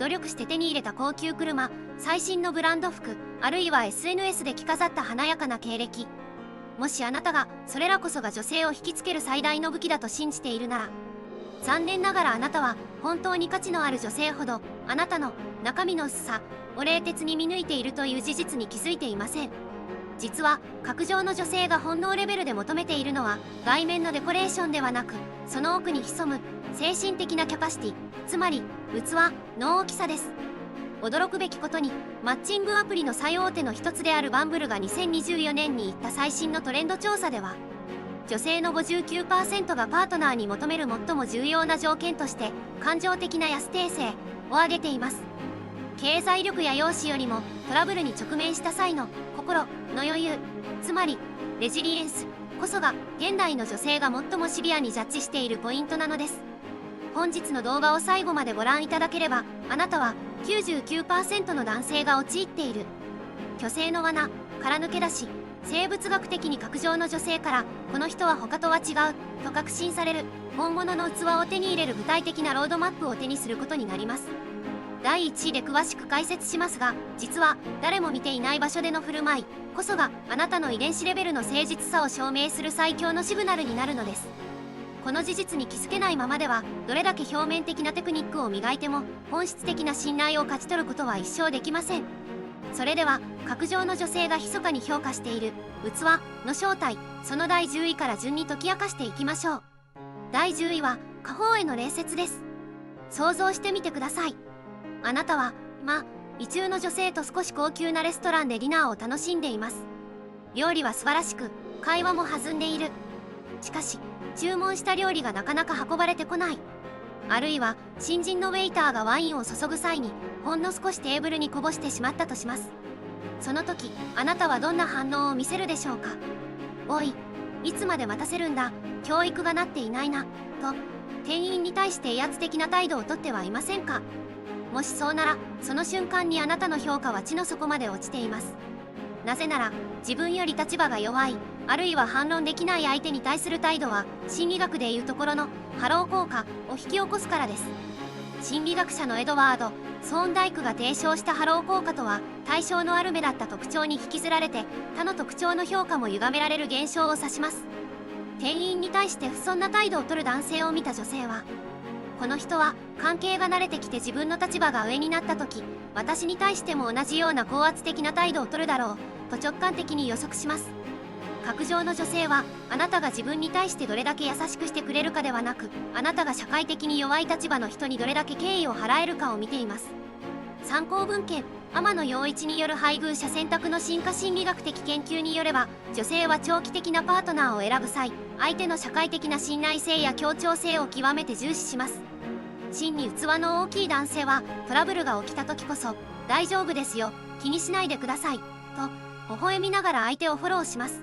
努力して手に入れた高級車、最新のブランド服、あるいは SNS で着飾った華やかな経歴。もしあなたがそれらこそが女性を引きつける最大の武器だと信じているなら、残念ながらあなたは本当に価値のある女性ほどあなたの中身の薄さを冷徹に見抜いているという事実に気づいていません。実は格上の女性が本能レベルで求めているのは外面のデコレーションではなく、その奥に潜む精神的なキャパシティ、つまり器の大きさです。驚くべきことに、マッチングアプリの最大手の一つであるバンブルが2024年に行った最新のトレンド調査では、女性の 59% がパートナーに求める最も重要な条件として感情的な安定性を挙げています。経済力や容姿よりもトラブルに直面した際の心の余裕、つまりレジリエンスこそが現代の女性が最もシビアにジャッジしているポイントなのです。本日の動画を最後までご覧いただければ、あなたは 99% の男性が陥っている虚勢の罠から抜け出し、生物学的に格上の女性からこの人は他とは違うと確信される本物の器を手に入れる具体的なロードマップを手にすることになります。第1位で詳しく解説しますが、実は誰も見ていない場所での振る舞いこそがあなたの遺伝子レベルの誠実さを証明する最強のシグナルになるのです。この事実に気づけないままでは、どれだけ表面的なテクニックを磨いても本質的な信頼を勝ち取ることは一生できません。それでは格上の女性が密かに評価している器の正体、その第10位から順に解き明かしていきましょう。第10位は下方への礼節です。想像してみてください。あなたは意中の女性と少し高級なレストランでディナーを楽しんでいます。料理は素晴らしく、会話も弾んでいる。しかし注文した料理がなかなか運ばれてこない。あるいは新人のウェイターがワインを注ぐ際にほんの少しテーブルにこぼしてしまったとします。その時あなたはどんな反応を見せるでしょうか。おい、いつまで待たせるんだ、教育がなっていないなと店員に対して威圧的な態度をとってはいませんか。もしそうなら、その瞬間にあなたの評価は地の底まで落ちています。なぜなら自分より立場が弱い、あるいは反論できない相手に対する態度は心理学でいうところのハロー効果を引き起こすからです。心理学者のエドワード・ソーンダイクが提唱したハロー効果とは、対象のある目だった特徴に引きずられて他の特徴の評価も歪められる現象を指します。店員に対して不遜な態度をとる男性を見た女性は、この人は関係が慣れてきて自分の立場が上になった時、私に対しても同じような高圧的な態度をとるだろうと直感的に予測します。格上の女性はあなたが自分に対してどれだけ優しくしてくれるかではなく、あなたが社会的に弱い立場の人にどれだけ敬意を払えるかを見ています。参考文献天野洋一による配偶者選択の進化心理学的研究によれば、女性は長期的なパートナーを選ぶ際、相手の社会的な信頼性や協調性を極めて重視します。真に器の大きい男性はトラブルが起きた時こそ「大丈夫ですよ、気にしないでください」と微笑みながら相手をフォローします。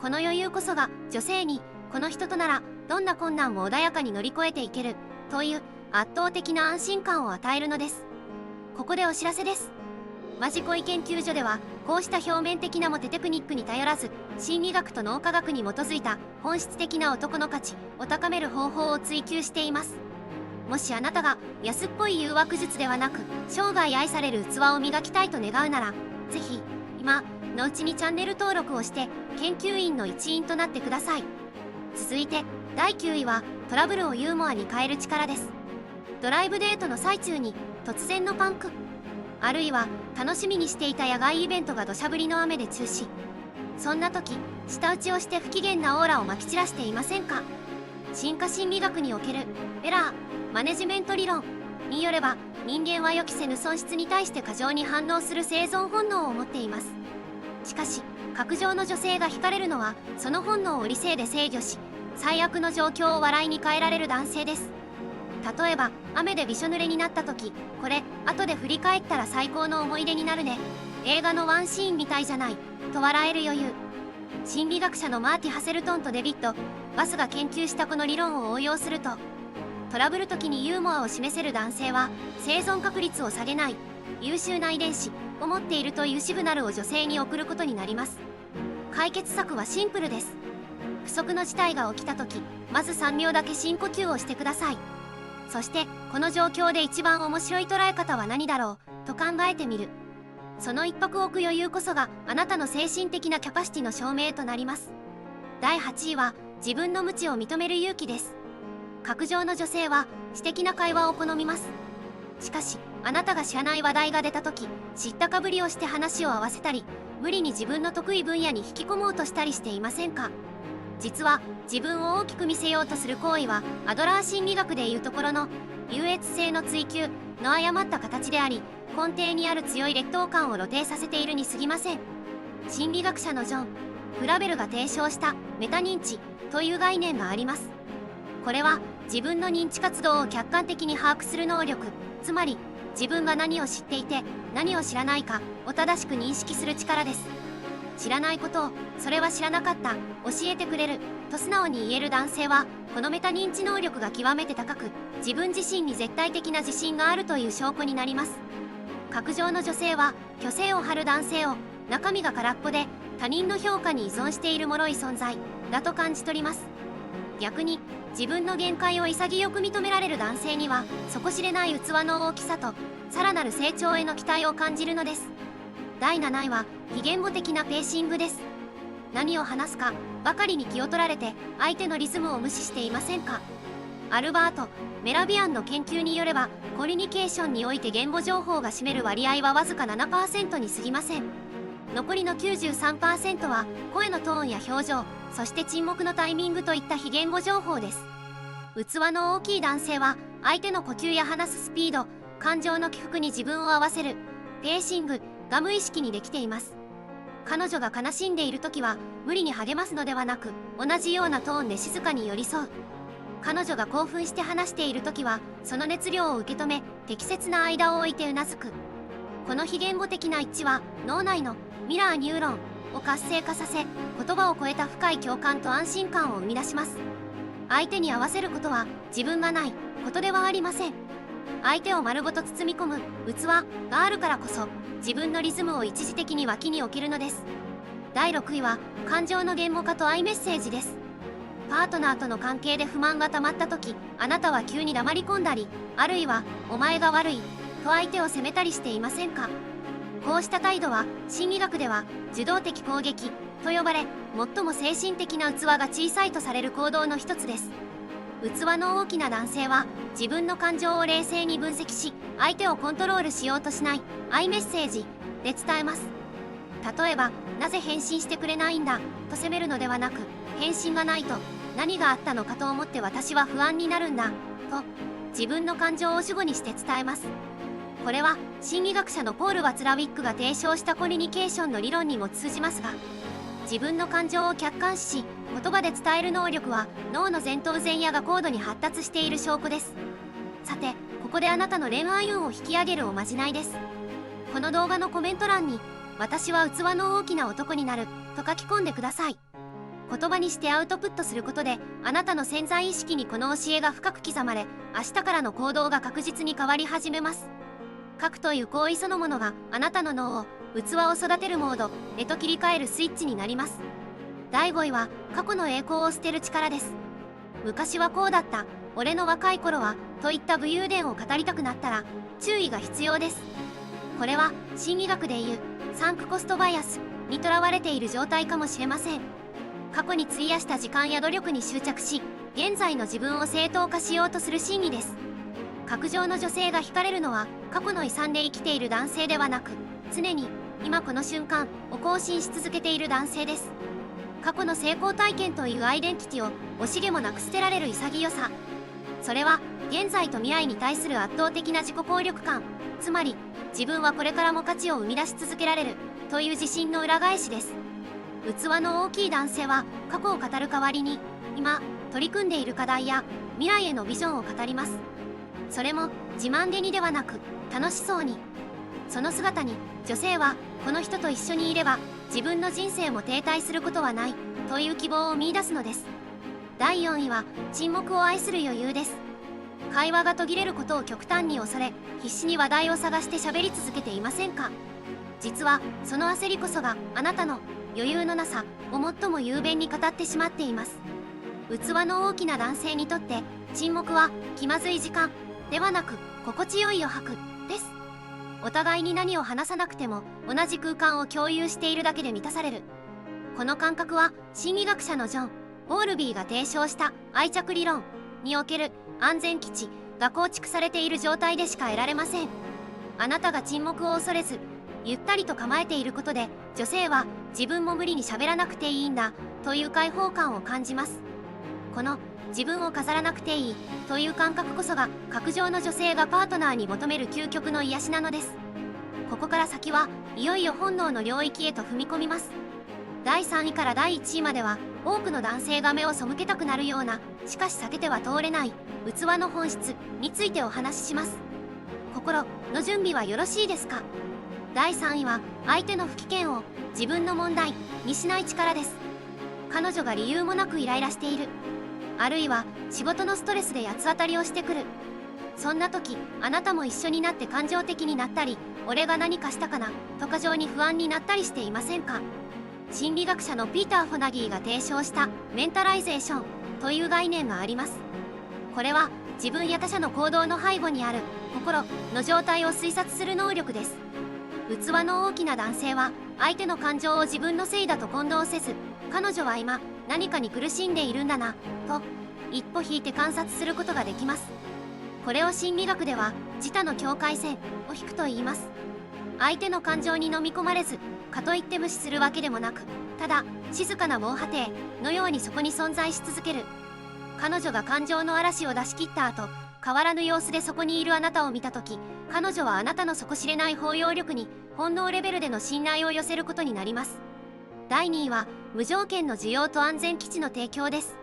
この余裕こそが女性に、この人とならどんな困難も穏やかに乗り越えていけるという圧倒的な安心感を与えるのです。ここでお知らせです。マジ恋研究所では、こうした表面的なモテテクニックに頼らず、心理学と脳科学に基づいた本質的な男の価値を高める方法を追求しています。もしあなたが安っぽい誘惑術ではなく、生涯愛される器を磨きたいと願うなら、ぜひ今のうちにチャンネル登録をして研究員の一員となってください。続いて第9位はトラブルをユーモアに変える力です。ドライブデートの最中に突然のパンク、あるいは楽しみにしていた野外イベントが土砂降りの雨で中止。そんな時、舌打ちをして不機嫌なオーラをまき散らしていませんか。進化心理学におけるエラーマネジメント理論によれば、人間は予期せぬ損失に対して過剰に反応する生存本能を持っています。しかし格上の女性が惹かれるのは、その本能を理性で制御し、最悪の状況を笑いに変えられる男性です。例えば雨でびしょ濡れになった時、これ後で振り返ったら最高の思い出になるね、映画のワンシーンみたいじゃないと笑える余裕。心理学者のマーティ・ハセルトンとデビッド・バスが研究したこの理論を応用すると、トラブル時にユーモアを示せる男性は生存確率を下げない優秀な遺伝子を持っているというシグナルを女性に送ることになります。解決策はシンプルです。不測の事態が起きた時、まず3秒だけ深呼吸をしてください。そしてこの状況で一番面白い捉え方は何だろうと考えてみる。その一泊置く余裕こそがあなたの精神的なキャパシティの証明となります。第8位は自分の無知を認める勇気です。格上の女性は私的な会話を好みます。しかしあなたが知らない話題が出た時、知ったかぶりをして話を合わせたり、無理に自分の得意分野に引き込もうとしたりしていませんか？実は自分を大きく見せようとする行為はアドラー心理学でいうところの優越性の追求の誤った形であり、根底にある強い劣等感を露呈させているに過ぎません。心理学者のジョン・フラベルが提唱したメタ認知という概念があります。これは自分の認知活動を客観的に把握する能力、つまり自分が何を知っていて何を知らないかを正しく認識する力です。知らないことをそれは知らなかった、教えてくれると素直に言える男性はこのメタ認知能力が極めて高く、自分自身に絶対的な自信があるという証拠になります。格上の女性は虚勢を張る男性を中身が空っぽで他人の評価に依存している脆い存在だと感じ取ります。逆に自分の限界を潔く認められる男性には底知れない器の大きさとさらなる成長への期待を感じるのです。第7位は非言語的なペーシングです。何を話すかばかりに気を取られて相手のリズムを無視していませんか？アルバート・メラビアンの研究によれば、コミュニケーションにおいて言語情報が占める割合はわずか 7% に過ぎません。残りの 93% は声のトーンや表情、そして沈黙のタイミングといった非言語情報です。器の大きい男性は相手の呼吸や話すスピード、感情の起伏に自分を合わせるペーシングが無意識にできています。彼女が悲しんでいる時は無理に励ますのではなく、同じようなトーンで静かに寄り添う。彼女が興奮して話している時はその熱量を受け止め、適切な間を置いてうなずく。この非言語的な一致は脳内のミラーニューロンを活性化させ、言葉を超えた深い共感と安心感を生み出します。相手に合わせることは自分がないことではありません。相手を丸ごと包み込む器があるからこそ、自分のリズムを一時的に脇に置けるのです。第6位は感情の言語化とアイメッセージです。パートナーとの関係で不満が溜まった時、あなたは急に黙り込んだり、あるいはお前が悪いと相手を責めたりしていませんか？こうした態度は心理学では受動的攻撃と呼ばれ、最も精神的な器が小さいとされる行動の一つです。器の大きな男性は自分の感情を冷静に分析し、相手をコントロールしようとしないアイメッセージで伝えます。例えば、なぜ返信してくれないんだと責めるのではなく、返信がないと何があったのかと思って私は不安になるんだと自分の感情を主語にして伝えます。これは心理学者のポール・ワツラウィックが提唱したコミュニケーションの理論にも通じますが、自分の感情を客観視し言葉で伝える能力は脳の前頭前野が高度に発達している証拠です。さて、ここであなたの恋愛運を引き上げるおまじないです。この動画のコメント欄に私は器の大きな男になると書き込んでください。言葉にしてアウトプットすることで、あなたの潜在意識にこの教えが深く刻まれ、明日からの行動が確実に変わり始めます。書くという行為そのものがあなたの脳を器を育てるモードへと切り替えるスイッチになります。第5位は過去の栄光を捨てる力です。昔はこうだった、俺の若い頃はといった武勇伝を語りたくなったら注意が必要です。これは心理学でいうサンクコストバイアスにとらわれている状態かもしれません。過去に費やした時間や努力に執着し、現在の自分を正当化しようとする心理です。格上の女性が惹かれるのは過去の遺産で生きている男性ではなく、常に今この瞬間を更新し続けている男性です。過去の成功体験というアイデンティティを惜しげもなく捨てられる潔さ、それは現在と未来に対する圧倒的な自己効力感、つまり自分はこれからも価値を生み出し続けられるという自信の裏返しです。器の大きい男性は過去を語る代わりに今取り組んでいる課題や未来へのビジョンを語ります。それも自慢げにではなく楽しそうに。その姿に女性はこの人と一緒にいれば自分の人生も停滞することはないという希望を見出すのです。第4位は沈黙を愛する余裕です。会話が途切れることを極端に恐れ、必死に話題を探して喋り続けていませんか？実はその焦りこそがあなたの余裕のなさを最も雄弁に語ってしまっています。器の大きな男性にとって沈黙は気まずい時間ではなく心地よい余白です。お互いに何を話さなくても同じ空間を共有しているだけで満たされる。この感覚は心理学者のジョン・ボールビーが提唱した愛着理論における安全基地が構築されている状態でしか得られません。あなたが沈黙を恐れずゆったりと構えていることで、女性は自分も無理に喋らなくていいんだという解放感を感じます。この自分を飾らなくていいという感覚こそが格上の女性がパートナーに求める究極の癒しなのです。ここから先はいよいよ本能の領域へと踏み込みます。第3位から第1位までは多くの男性が目を背けたくなるような、しかし避けては通れない器の本質についてお話しします。心の準備はよろしいですか？第3位は相手の不機嫌を自分の問題にしない力です。彼女が理由もなくイライラしている、あるいは仕事のストレスで八つ当たりをしてくる。そんな時あなたも一緒になって感情的になったり、俺が何かしたかなと過剰に不安になったりしていませんか？心理学者のピーター・フォナギーが提唱したメンタライゼーションという概念があります。これは自分や他者の行動の背後にある心の状態を推察する能力です。器の大きな男性は相手の感情を自分のせいだと混同せず、彼女は今何かに苦しんでいるんだなと一歩引いて観察することができます。これを心理学では自他の境界線を引くと言います。相手の感情に飲み込まれず、かといって無視するわけでもなく、ただ静かな防波堤のようにそこに存在し続ける。彼女が感情の嵐を出し切った後、変わらぬ様子でそこにいるあなたを見た時、彼女はあなたの底知れない包容力に本能レベルでの信頼を寄せることになります。第2位は無条件の需要と安全基地の提供です。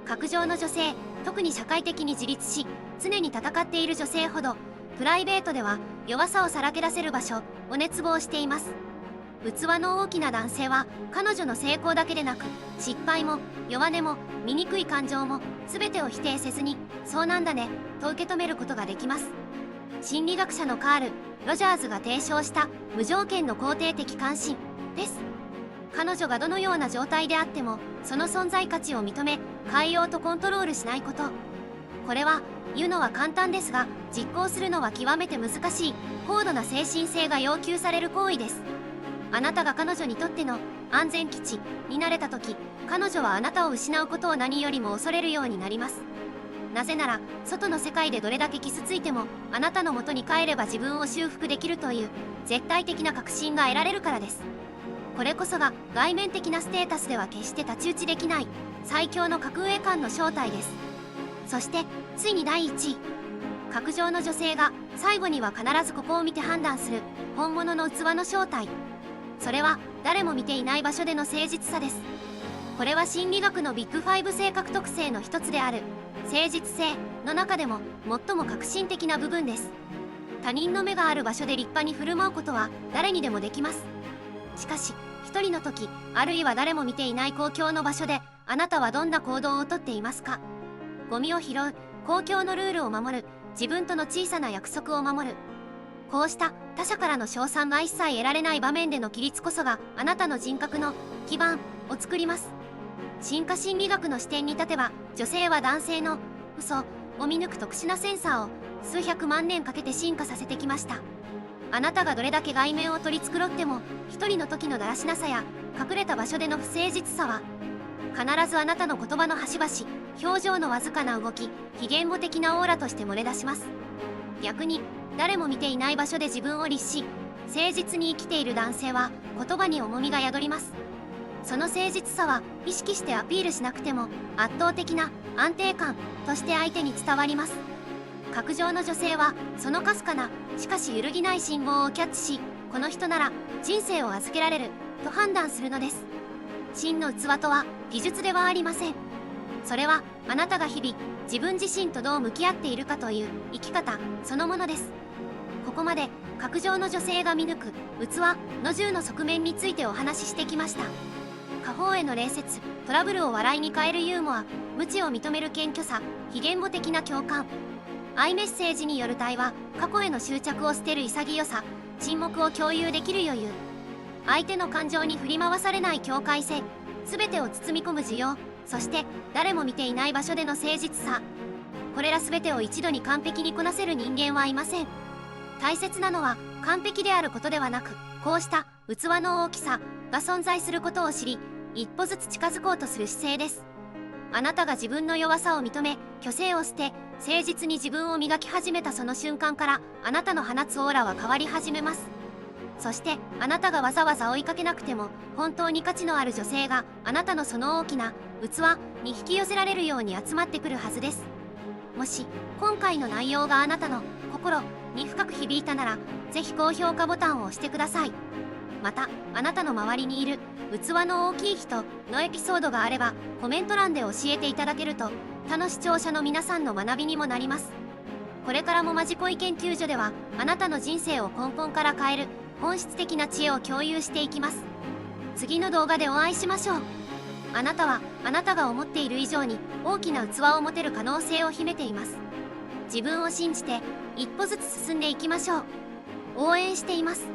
格上の女性、特に社会的に自立し常に戦っている女性ほど、プライベートでは弱さをさらけ出せる場所を熱望しています。器の大きな男性は彼女の成功だけでなく、失敗も弱音も醜い感情も全てを否定せずに、そうなんだねと受け止めることができます。心理学者のカール・ロジャーズが提唱した無条件の肯定的関心です。彼女がどのような状態であってもその存在価値を認め、変えようとコントロールしないこと。これは言うのは簡単ですが、実行するのは極めて難しい高度な精神性が要求される行為です。あなたが彼女にとっての安全基地になれた時、彼女はあなたを失うことを何よりも恐れるようになります。なぜなら外の世界でどれだけ傷ついてもあなたの元に帰れば自分を修復できるという絶対的な確信が得られるからです。これこそが外面的なステータスでは決して太刀打ちできない最強の格上感の正体です。そしてついに第1位、格上の女性が最後には必ずここを見て判断する本物の器の正体。それは誰も見ていない場所での誠実さです。これは心理学のビッグ5性格特性の一つである誠実性の中でも最も革新的な部分です。他人の目がある場所で立派に振る舞うことは誰にでもできます。しかし一人の時、あるいは誰も見ていない公共の場所であなたはどんな行動をとっていますか？ゴミを拾う、公共のルールを守る、自分との小さな約束を守る。こうした他者からの称賛が一切得られない場面での規律こそがあなたの人格の基盤を作ります。進化心理学の視点に立てば、女性は男性の嘘を見抜く特殊なセンサーを数百万年かけて進化させてきました。あなたがどれだけ外面を取り繕っても、一人の時のだらしなさや隠れた場所での不誠実さは必ずあなたの言葉の端々、表情のわずかな動き、非言語的なオーラとして漏れ出します。逆に誰も見ていない場所で自分を律し誠実に生きている男性は言葉に重みが宿ります。その誠実さは意識してアピールしなくても圧倒的な安定感として相手に伝わります。格上の女性はそのかすかなしかし揺るぎない信号をキャッチし、この人なら人生を預けられると判断するのです。真の器とは技術ではありません。それはあなたが日々自分自身とどう向き合っているかという生き方そのものです。ここまで格上の女性が見抜く器の10の側面についてお話ししてきました。他方への礼節、トラブルを笑いに変えるユーモア、無知を認める謙虚さ、非言語的な共感、アイメッセージによる対話、過去への執着を捨てる潔さ、沈黙を共有できる余裕、相手の感情に振り回されない境界線、全てを包み込む需要、そして誰も見ていない場所での誠実さ。これら全てを一度に完璧にこなせる人間はいません。大切なのは完璧であることではなく、こうした器の大きさが存在することを知り、一歩ずつ近づこうとする姿勢です。あなたが自分の弱さを認め、虚勢を捨て、誠実に自分を磨き始めたその瞬間から、あなたの放つオーラは変わり始めます。そしてあなたがわざわざ追いかけなくても、本当に価値のある女性があなたのその大きな器に引き寄せられるように集まってくるはずです。もし今回の内容があなたの心に深く響いたなら、ぜひ高評価ボタンを押してください。また、あなたの周りにいる器の大きい人のエピソードがあれば、コメント欄で教えていただけると、他の視聴者の皆さんの学びにもなります。これからもまじこい研究所では、あなたの人生を根本から変える本質的な知恵を共有していきます。次の動画でお会いしましょう。あなたはあなたが思っている以上に大きな器を持てる可能性を秘めています。自分を信じて一歩ずつ進んでいきましょう。応援しています。